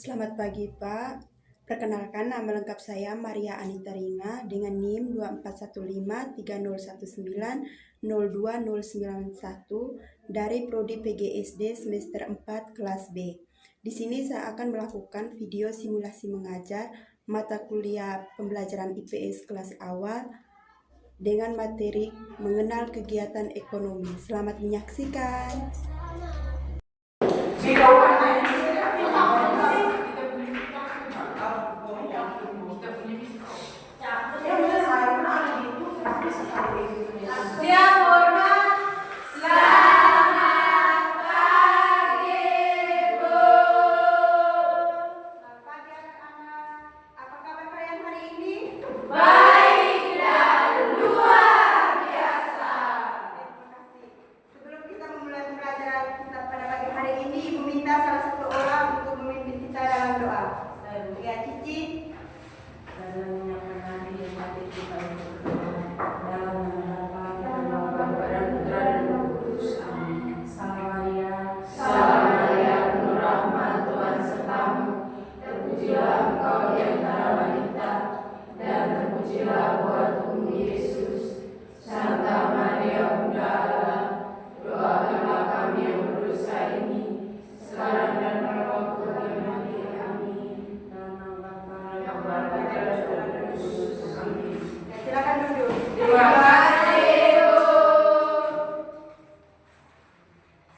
Selamat pagi Pak. Perkenalkan nama lengkap saya Maria Anita Ringa dengan NIM 241530190291 dari Prodi PGSD semester 4 kelas B. Di sini saya akan melakukan video simulasi mengajar mata kuliah pembelajaran IPS kelas awal dengan materi mengenal kegiatan ekonomi. Selamat menyaksikan.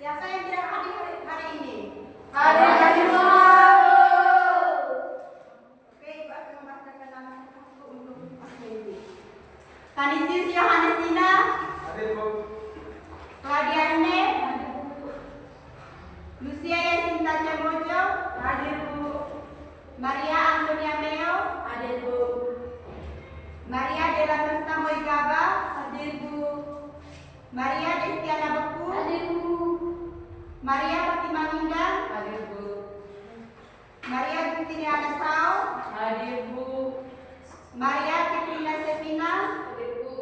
Siapa yang tidak hadir hari ini? Oke, Ibu akan membacakan nama satu untuk Mas. Kanisius Yohanesina. Hadir, Bu. Kladiane. Lucia Yasinta Cemojo. Hadir, Bu. Maria Antonia Meo. Hadir, Bu. Maria Dela Costa Moigaba. Hadir, Bu. Maria Destiana Beku. Hadir, Bu. Maria Fatima Nindang. Hadir, Bu. Maria Justiniana Sao. Hadir, Bu. Maria Katrina Sevina. Hadir, Bu.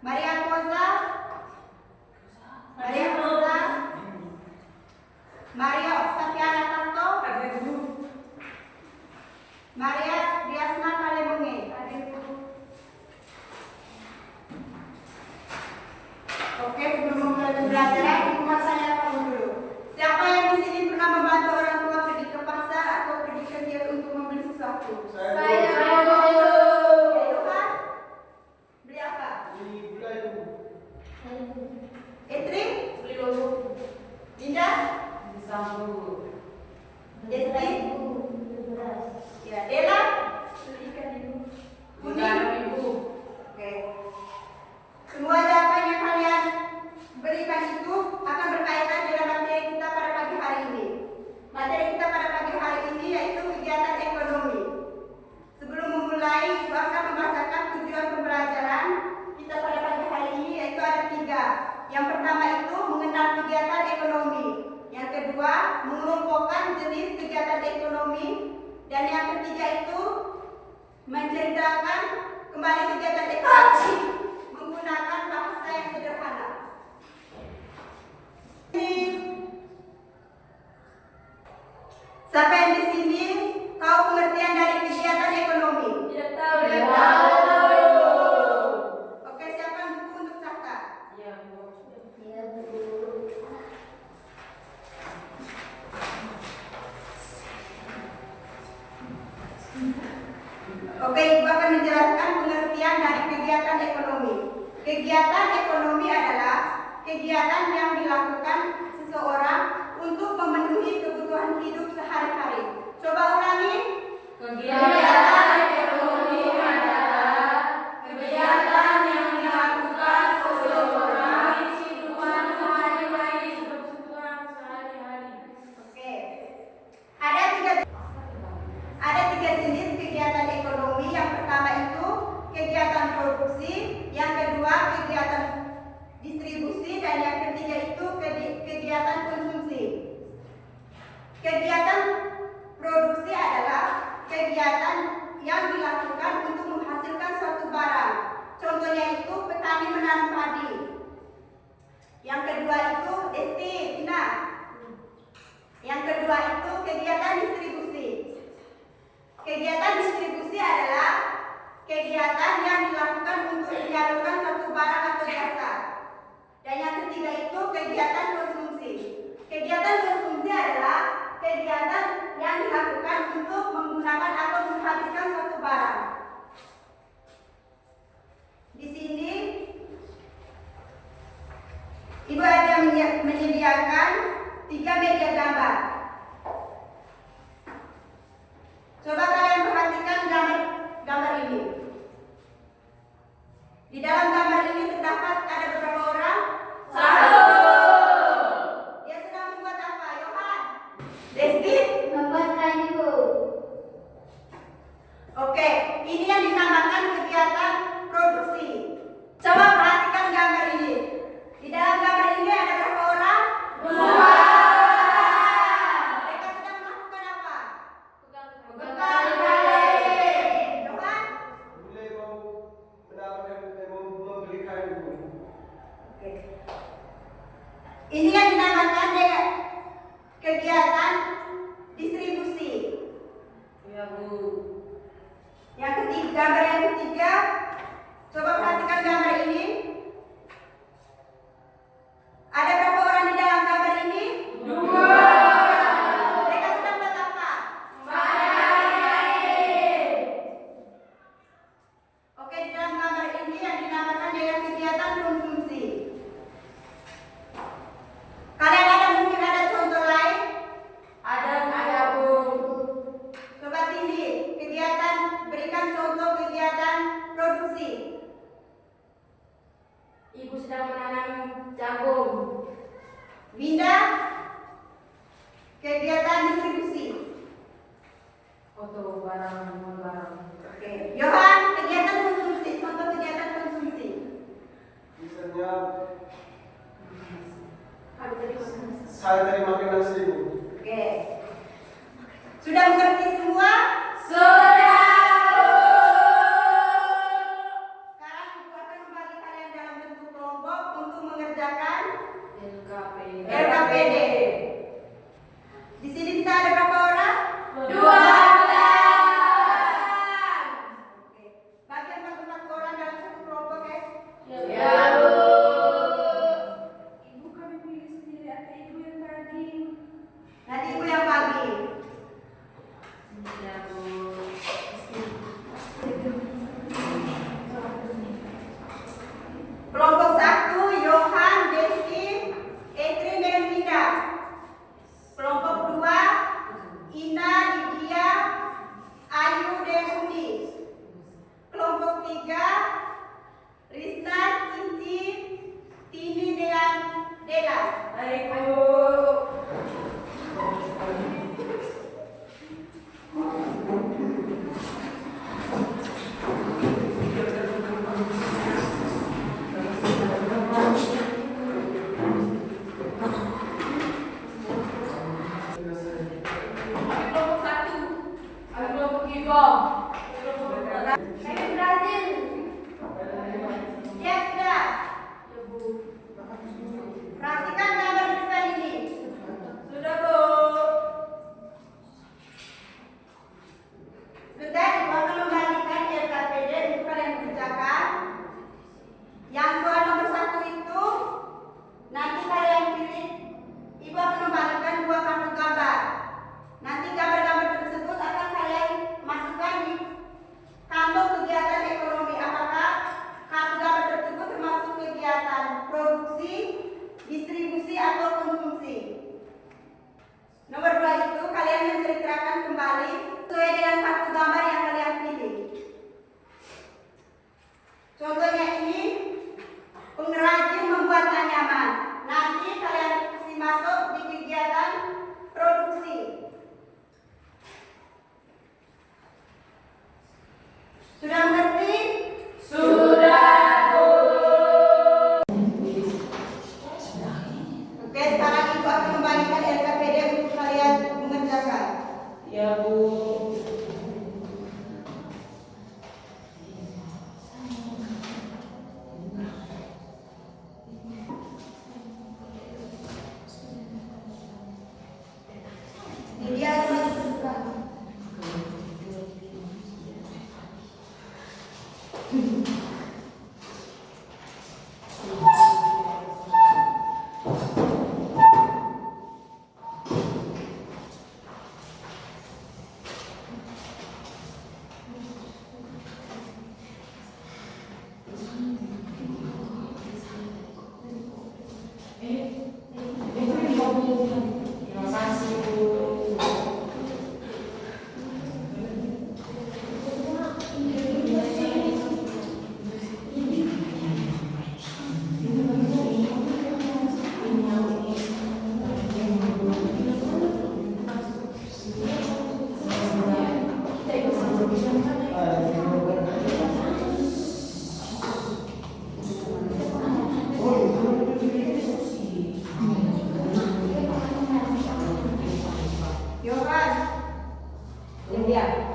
Maria Koza. Maria Koza. Maria Octaviana Tanto. Hadir, Bu. Maria Diasna Kalemunge. Hadir, Bu. Oke, sebelum memulai pembelajaran, Ibu mau tanya kamu dulu. Siapa yang di sini pernah membantu orang tua pergi ke pasar atau pergi kerja untuk membeli sesuatu? Saya, Itu kan? Beli apa? Ini gula itu. Etri? beli logo. Linda? Sampo. Desti? Ya, Dela? Bukan, Ibu. Oke. Semua jawaban yang kalian berikan itu akan berkaitan dengan materi kita pada pagi hari ini. Materi kita pada pagi hari ini yaitu kegiatan ekonomi. Sebelum memulai, Ibu akan membacakan tujuan pembelajaran kita pada pagi hari ini, yaitu ada 3. Yang pertama itu mengenal kegiatan ekonomi. Yang kedua, mengelompokkan jenis kegiatan ekonomi. Dan yang ketiga itu menceritakan kembali kegiatan ekonomi menggunakan bahasa yang sederhana. Siapa yang di sini tahu pengertian dari kegiatan ekonomi? Tidak tahu. Tidak tahu. Oke, siapkan buku untuk catat. Iya, Bu. Oke, Ibu akan menjelaskan pengertian dari kegiatan ekonomi. Kegiatan ekonomi adalah kegiatan yang dilakukan seseorang untuk memenuhi kebutuhan hidup sehari-hari. Coba ulangi. Kegiatan ekonomi adalah kegiatan yang dilakukan seseorang kebutuhan sehari-hari. Oke. Ada tiga jenis kegiatan ekonomi. Yang pertama itu kegiatan produksi, yang kedua kegiatan distribusi, dan yang ketiga itu kegiatan konsumsi. Kegiatan produksi adalah kegiatan yang dilakukan untuk menghasilkan suatu barang. Contohnya itu petani menanam padi. Yang kedua itu Desti, Ina. Yang kedua itu kegiatan distribusi. menyalurkan suatu barang atau jasa. Dan yang ketiga itu kegiatan konsumsi. Kegiatan konsumsi adalah kegiatan yang dilakukan untuk menggunakan atau menghabiskan suatu barang. Di sini Ibu ada menyediakan 3 media gambar. Coba kalian perhatikan gambar ini. Di dalam gambar ini terdapat ada beberapa orang. Satu. Dia sedang membuat apa? Yohan? Desti? Membuat kayu. Oke, ini yang dinamakan kegiatan produksi. Coba perhatikan gambar ini. Di dalam gambar ini ada berapa orang? 2. Mereka sedang melakukan apa? Bekal kain. Yohan? Mulai mau mendapatkan membeli kayu. Oke. Ini yang dinamakan kegiatan distribusi. Ya, Bu. Yang ketiga, gambar yang ketiga, coba perhatikan gambar ini. Ada berapa orang di dalam gambar ini? 2. Mereka sedang buat apa? Kain. Oke, di dalam gambar ini yang dinamakan dengan kegiatan konsumsi. Kalian mungkin ada contoh lain? Ada, Bu. Coba Tindi, berikan contoh kegiatan produksi. Ibu sedang menanam jagung. Winda, kegiatan distribusi. Foto barang. Oke, Yohan, kegiatan konsumsi. Contoh kegiatan konsumsi. Misalnya saya terima nasi Bu. Oke. Sudah mengerti semua? Sudah. Sekarang Ibu akan membagi kalian dalam bentuk kelompok untuk mengerjakan LKPD. Di sini kita ada berapa orang? 12. Oke. Bagi 4 orang dalam satu kelompok ya. Ya, Bu. Ibu kami pilih sendiri atau ibu yang bagi? Nanti Ibu yang bagi. Ya, Bu. Kelompok 1, Yohan, Desti, Etrin, dan Winda. Kelompok 2, Ina, Lydia, Ayu, dan Uni. Kelompok 3, Rizna, Cici, Tini, dan Dela. Baik, Bu. Kelompok 1. Ada kelompok Ibom. Kami berhasil. Ya, sudah. Ya, Bu. Perhatikan gambar di depan ini. Sudah, Bu. Sudah, Ibu akan membagikan LKPD untuk kalian kerjakan. Yang soal nomor 1 itu nanti kalian pilih. Ibu akan membagikan 2 kartu gambar. Nanti gambar-gambar tersebut akan kalian masukkan di Diam.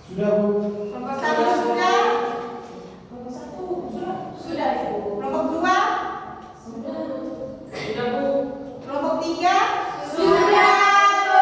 Sudah, Bu. Kelompok 1 sudah? Sudah, Bu. Kelompok 2? Sudah, Bu. Kelompok 3? Sudah, Bu.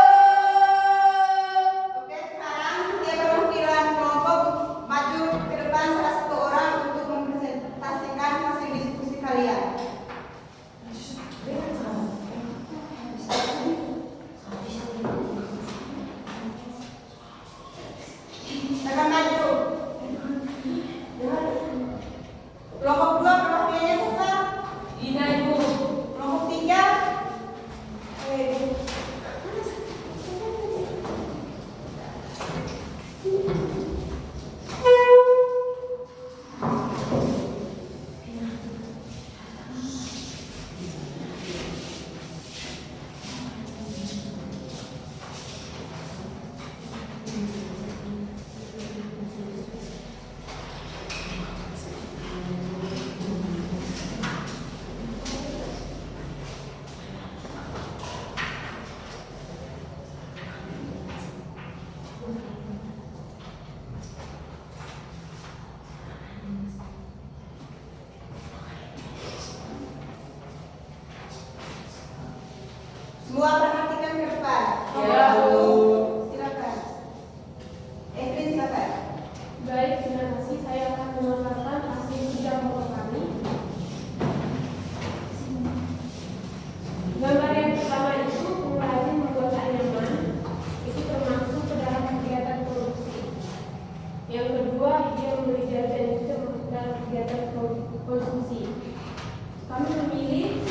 ini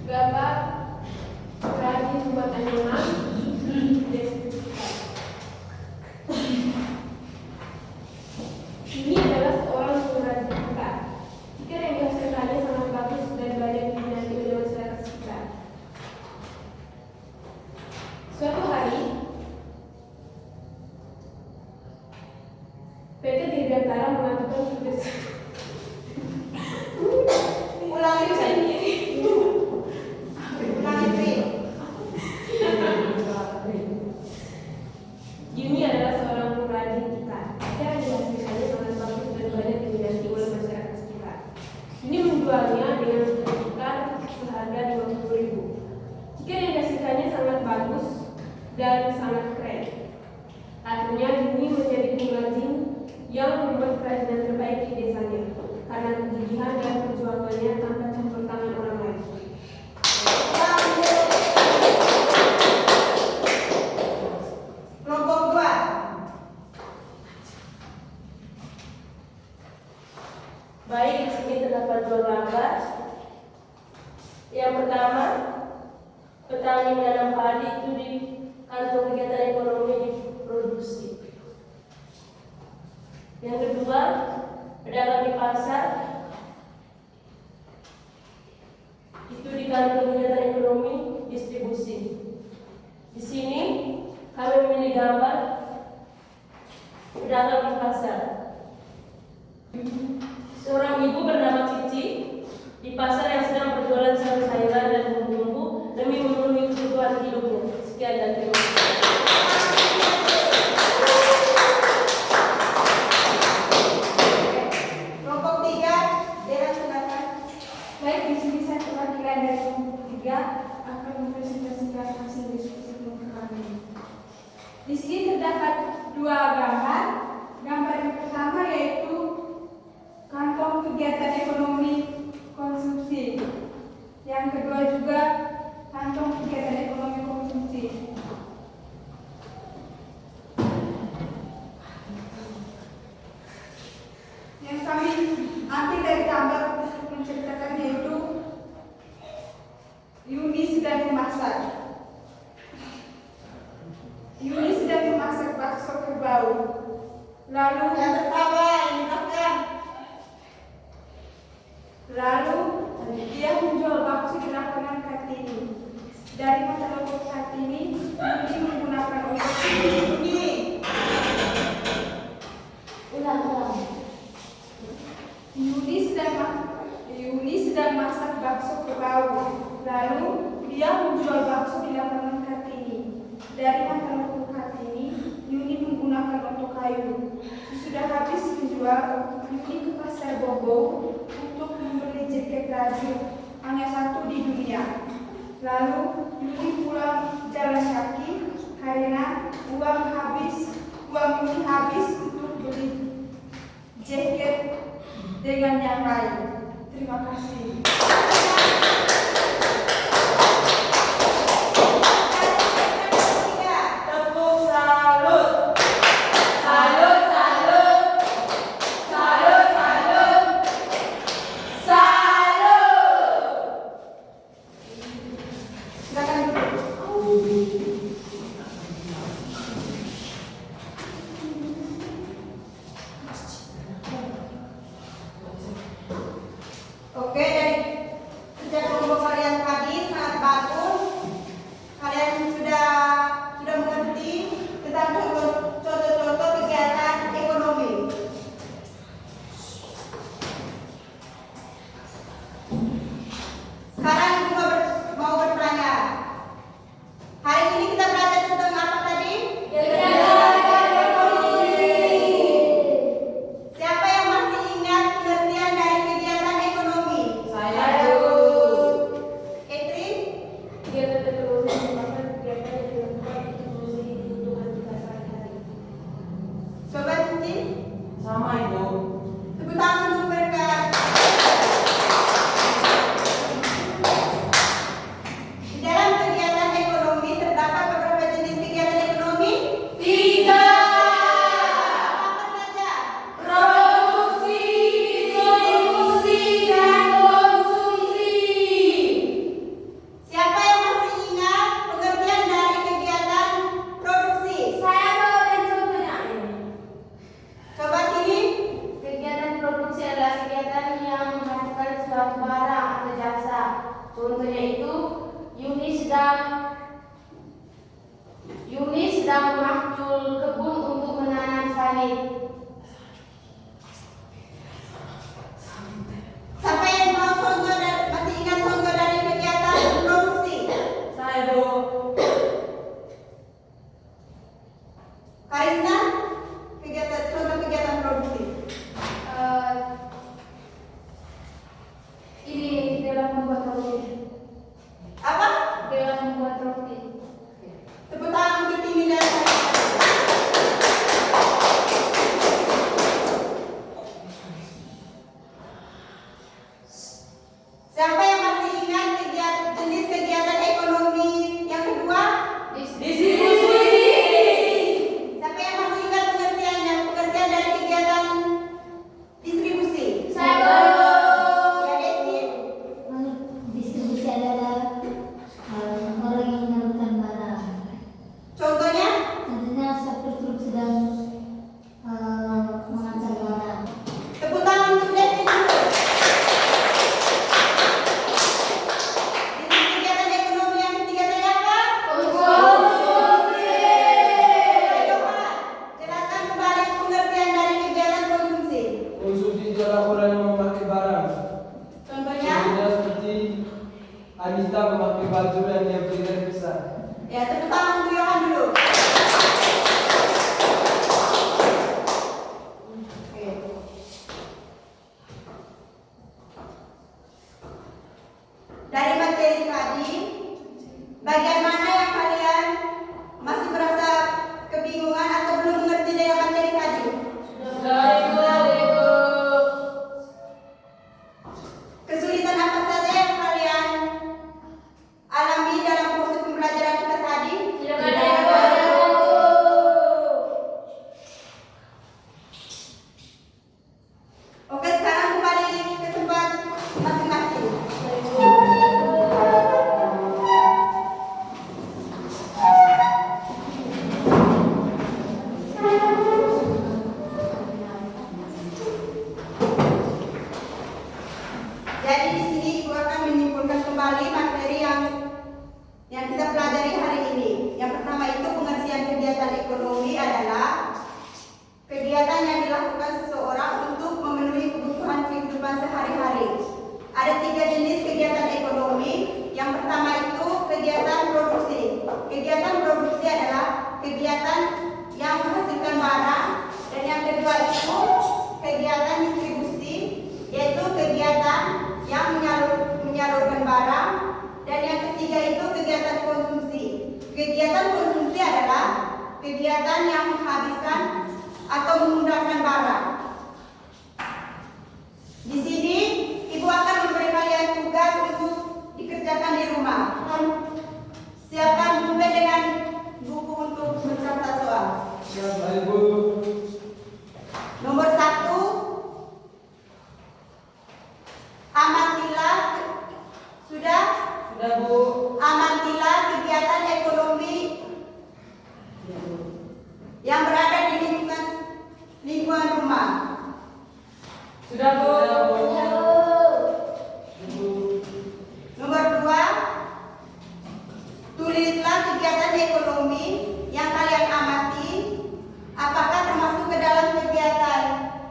gambar perajin buat anyunan ini adalah seorang pengrajin kita. Jika yang dihasilkannya sangat bagus dan banyak diminati oleh masyarakat sekitar. Suatu hari PT Dirgantara mengajukan tugas. Ulangi sendiri. Ulangi Tri. Yuni adalah seorang pengrajin kita. Jika yang dihasilkannya sangat bagus dan banyak diminati oleh masyarakat sekitar. Ini menjualnya dengan sekitar seharga 50.000. Jika yang dihasilkannya sangat bagus dan sangat keren. Akhirnya Yuni menjadi pengrajin yang membuat kerajinan terbaik di desanya karena kegigihan dan perjuangannya tanpa campur tangan orang lain. Kelompok 2. Baik, di sini terdapat dua gambar. Yang pertama, petani menanam padi itu di kantor kegiatan ekonomi diproduksi. Yang kedua, pedagang di pasar itu di kantor kegiatan ekonomi distribusi. Di sini kami memilih gambar pedagang di pasar. Seorang ibu bernama Cici di pasar yang sedang berjualan sayur-sayuran dan bumbu-bumbu demi memenuhi kebutuhan hidupnya. Sekian dan terima kasih. Kelompok 3. Dera silakan. Baik, di sini saya perwakilan dari kelompok 3 akan mempresentasikan hasil diskusi kelompok kami. Di sini terdapat dua gambar. Gambar yang pertama yaitu kantong kegiatan ekonomi konsumsi. Yang kedua juga kantong kegiatan ekonomi konsumsi. Yang kami ambil dari gambar untuk menceritakan yaitu Yuni sedang memasak. Yuni sedang memasak bakso kerbau. Lalu Yang pertama yang di belakang. Lalu dia menjual bakso di lapangan Kartini. Dari mata logo Kartini, Yuni menggunakan obat Yuni. ulang. Yuni sedang masak bakso kerbau. Lalu dia menjual bakso di lapangan Kartini. Dari mata logo Kartini, Yuni menggunakan otot kayu. Sudah habis menjual, Yuni ke pasar Bobo untuk membeli jaket rajut, hanya satu di dunia. Lalu Yuni pulang jalan kaki karena uang Yuni habis untuk beli jaket dengan yang lain. Terima kasih. Tepuk salut. Salut, salut, salut, salut, salut. Silakan duduk. Oke, dari kerja kelompok kalian tadi sangat bagus. Kalian sudah mengerti tentang contoh-contoh kegiatan ekonomi. Sekarang ibu mau bertanya. Hari ini kita belajar tentang apa tadi? Siapa yang masih ingat pengertian dari kegiatan ekonomi? Saya. Etri? Kegiatan ekonomi merupakan kegiatan yang dilakukan untuk memenuhi kebutuhan kita sehari-hari. Sobat Cici? Sama itu. Tepuk tangan untuk mereka. Di dalam kegiatan ekonomi terdapat beberapa jenis kegiatan ekonomi. 3. Apa saja? Produksi, distribusi, dan konsumsi. Harisna, contoh kegiatan produksi. Ini dalam membuat roti. Apa? Dalam membuat roti. Tepuk tangan untuk Timi dan Harisna. Siapa yang masih ingat jenis kegiatan ekonomi yang kedua? Distribusi. Siapa yang masih ingat pengertiannya? Pengertian dari kegiatan distribusi. Saya. Ya, Desi. Distribusi adalah orang yang menyalurkan barang. Contohnya? Tentunya satu truk sedang mengantar barang. Tepuk tangan untuk Desi dulu. Jenis kegiatan ekonomi yang ketiga tadi apa? Konsumsi. Coba jelaskan kembali pengertian dari kegiatan konsumsi. Konsumsi adalah orang yang memakai barang. Contohnya? Contohnya seperti Anita memakai baju yang dia beli dari besar. Ya, tepuk tangan untuk Yohan dulu. Oke. Dari materi tadi, bagian mana yang kalian masih merasa kebingungan atau belum mengerti dengan materi tadi? Kesulitan apa saja yang kalian alami dalam proses pembelajaran kita tadi? Oke, sekarang kembali ke tempat masing-masing. Jadi di sini Ibu akan menyimpulkan kembali materi yang kita pelajari hari ini. Yang pertama itu pengertian kegiatan ekonomi adalah kegiatan yang dilakukan seseorang untuk memenuhi kebutuhan kehidupan sehari-hari. Ada 3 jenis kegiatan ekonomi. Yang pertama itu kegiatan produksi. Kegiatan produksi adalah kegiatan yang menghasilkan barang, dan yang kedua itu kegiatan distribusi, yaitu kegiatan yang menyalurkan barang, dan yang ketiga itu kegiatan konsumsi. Kegiatan konsumsi adalah kegiatan yang menghabiskan atau menggunakan barang. Di sini Ibu akan memberi kalian tugas untuk dikerjakan di rumah. Siapkan buku dengan buku untuk mencatat soal. Siapa Ibu? Nomor 1, amatilah. Sudah? Sudah Bu. Amatilah kegiatan ekonomi yang berada di lingkungan rumah. Sudah Bu. Nomor 2, tulislah kegiatan ekonomi yang kalian amati, apakah termasuk ke dalam kegiatan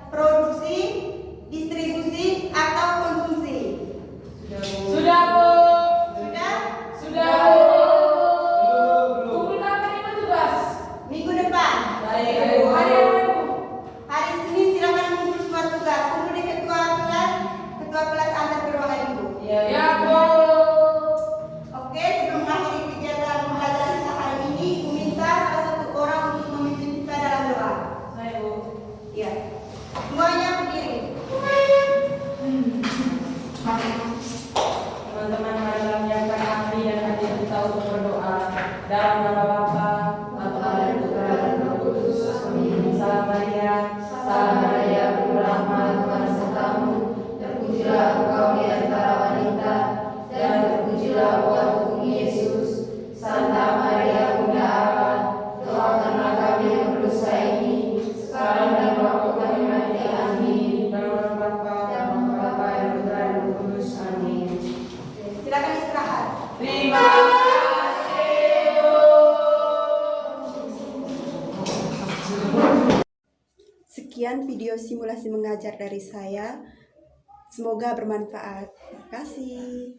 produksi, distribusi, atau konsumsi. Sudah Bu. Sudah? Sudah Bu. Buku kapan itu tugas? Minggu depan. Baik Bu. Hari apa, Bu? Hari Senin silakan mengumpul semua tugas. Tunggu di ketua kelas antar ke ruangan Ibu. Ya Bu. Oke, sebelum mengakhiri kegiatan pembelajaran kita hari ini, Ibu minta salah satu orang untuk memimpin kita dalam doa. Saya Bu. Iya. Semuanya berdiri. Teman-teman, marilah menyiapkan hati dan hati kita untuk berdoa. Dalam nama Bapa, Bapa dan Putra dan Roh Kudus. Amin. Salam Maria, penuh rahmat, Tuhan sertamu. Terpujilah engkau di antara wanita, dan terpujilah buah tubuhmu Yesus. Santa Maria, Bunda Allah, doakanlah kami yang berdosa ini, sekarang dan waktu kami mati. Amin. Dalam nama Bapa dan Putra dan Roh Kudus. Amin. Silakan istirahat. Terima kasih. Sekian video simulasi mengajar dari saya. Semoga bermanfaat. Terima kasih.